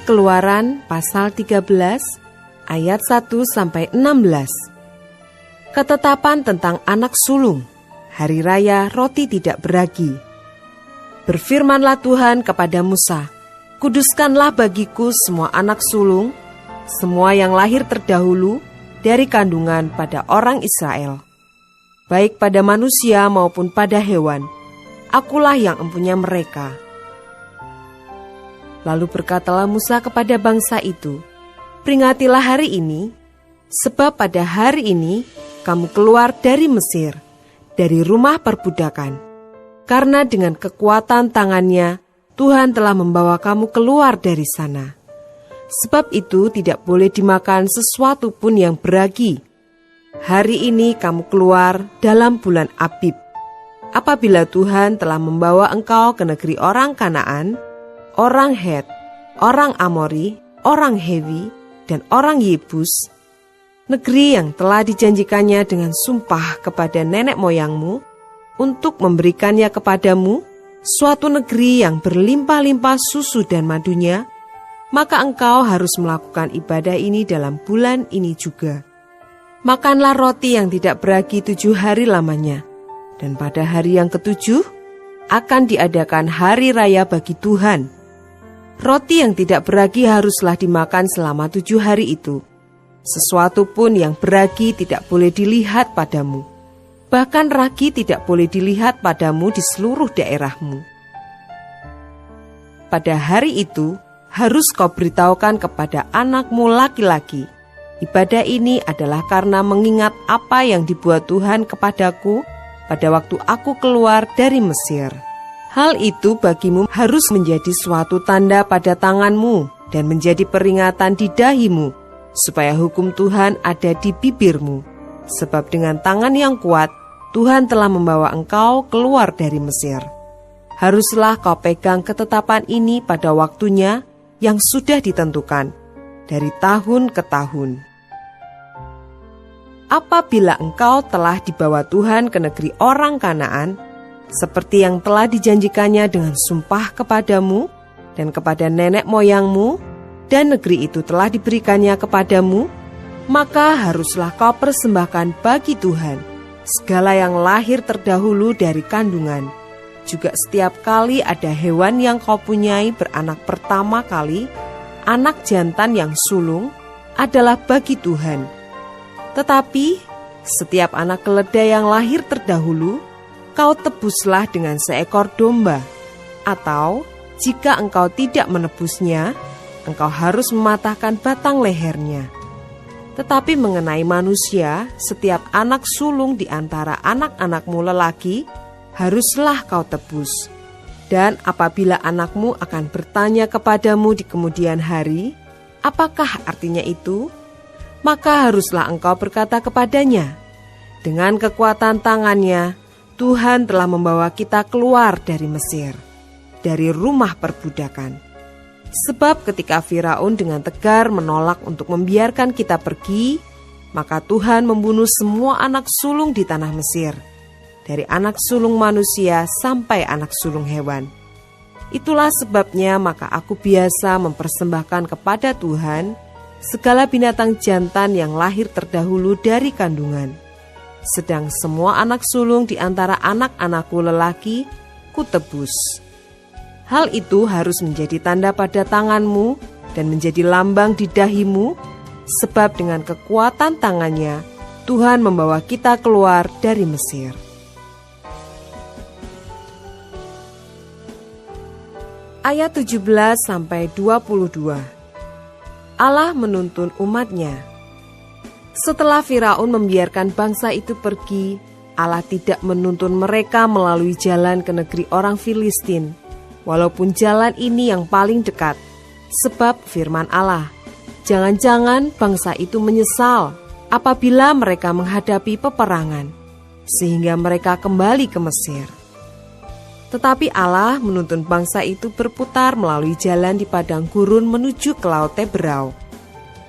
Keluaran pasal 13 ayat 1-16. Ketetapan tentang anak sulung, hari raya roti tidak beragi. Berfirmanlah Tuhan kepada Musa, kuduskanlah bagiku semua anak sulung, semua yang lahir terdahulu dari kandungan pada orang Israel, baik pada manusia maupun pada hewan. Akulah yang empunya mereka. Lalu berkatalah Musa kepada bangsa itu, peringatilah hari ini, sebab pada hari ini kamu keluar dari Mesir, dari rumah perbudakan. Karena dengan kekuatan tangannya, Tuhan telah membawa kamu keluar dari sana. Sebab itu tidak boleh dimakan sesuatu pun yang beragi. Hari ini kamu keluar dalam bulan Abib. Apabila Tuhan telah membawa engkau ke negeri orang Kanaan, orang Het, orang Amori, orang Hewi, dan orang Yebus, negeri yang telah dijanjikannya dengan sumpah kepada nenek moyangmu, untuk memberikannya kepadamu, suatu negeri yang berlimpah-limpah susu dan madunya, maka engkau harus melakukan ibadah ini dalam bulan ini juga. Makanlah roti yang tidak beragi 7 hari lamanya, dan pada hari yang ke-7 akan diadakan hari raya bagi Tuhan. Roti yang tidak beragi haruslah dimakan selama 7 hari itu. Sesuatu pun yang beragi tidak boleh dilihat padamu. Bahkan ragi tidak boleh dilihat padamu di seluruh daerahmu. Pada hari itu, harus kau beritahukan kepada anakmu laki-laki, ibadah ini adalah karena mengingat apa yang dibuat Tuhan kepadaku pada waktu aku keluar dari Mesir. Hal itu bagimu harus menjadi suatu tanda pada tanganmu dan menjadi peringatan di dahimu, supaya hukum Tuhan ada di bibirmu. Sebab dengan tangan yang kuat, Tuhan telah membawa engkau keluar dari Mesir. Haruslah kau pegang ketetapan ini pada waktunya yang sudah ditentukan, dari tahun ke tahun. Apabila engkau telah dibawa Tuhan ke negeri orang Kanaan, seperti yang telah dijanjikannya dengan sumpah kepadamu dan kepada nenek moyangmu, dan negeri itu telah diberikannya kepadamu, maka haruslah kau persembahkan bagi Tuhan segala yang lahir terdahulu dari kandungan. Juga setiap kali ada hewan yang kau punyai beranak pertama kali, anak jantan yang sulung adalah bagi Tuhan. Tetapi setiap anak keledai yang lahir terdahulu, kau tebuslah dengan seekor domba. Atau jika engkau tidak menebusnya, engkau harus mematahkan batang lehernya. Tetapi mengenai manusia, setiap anak sulung di antara anak-anakmu lelaki, haruslah kau tebus. Dan apabila anakmu akan bertanya kepadamu di kemudian hari, apakah artinya itu? Maka haruslah engkau berkata kepadanya, dengan kekuatan tangannya, Tuhan telah membawa kita keluar dari Mesir, dari rumah perbudakan. Sebab ketika Firaun dengan tegar menolak untuk membiarkan kita pergi, maka Tuhan membunuh semua anak sulung di tanah Mesir, dari anak sulung manusia sampai anak sulung hewan. Itulah sebabnya maka aku biasa mempersembahkan kepada Tuhan segala binatang jantan yang lahir terdahulu dari kandungan. Sedang semua anak sulung di antara anak-anakku lelaki kutebus. Hal itu harus menjadi tanda pada tanganmu dan menjadi lambang di dahimu, sebab dengan kekuatan tangannya Tuhan membawa kita keluar dari Mesir. Ayat 17-22. Allah menuntun umatnya. Setelah Firaun membiarkan bangsa itu pergi, Allah tidak menuntun mereka melalui jalan ke negeri orang Filistin, walaupun jalan ini yang paling dekat. Sebab firman Allah, jangan-jangan bangsa itu menyesal apabila mereka menghadapi peperangan, sehingga mereka kembali ke Mesir. Tetapi Allah menuntun bangsa itu berputar melalui jalan di padang gurun menuju ke Laut Teberau.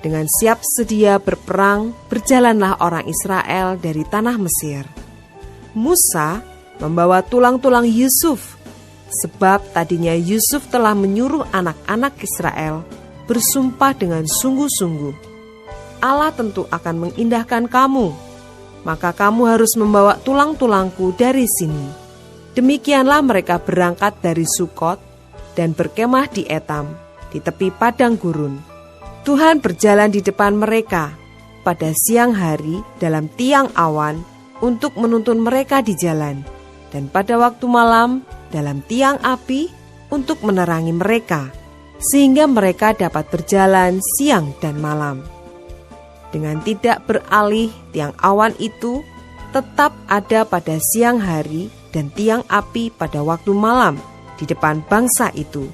Dengan siap sedia berperang, berjalanlah orang Israel dari tanah Mesir. Musa membawa tulang-tulang Yusuf, sebab tadinya Yusuf telah menyuruh anak-anak Israel bersumpah dengan sungguh-sungguh, Allah tentu akan mengindahkan kamu. Maka kamu harus membawa tulang-tulangku dari sini. Demikianlah mereka berangkat dari Sukot dan berkemah di Etam, di tepi padang gurun. Tuhan berjalan di depan mereka pada siang hari dalam tiang awan untuk menuntun mereka di jalan, dan pada waktu malam dalam tiang api untuk menerangi mereka, sehingga mereka dapat berjalan siang dan malam. Dengan tidak beralih, tiang awan itu tetap ada pada siang hari dan tiang api pada waktu malam di depan bangsa itu.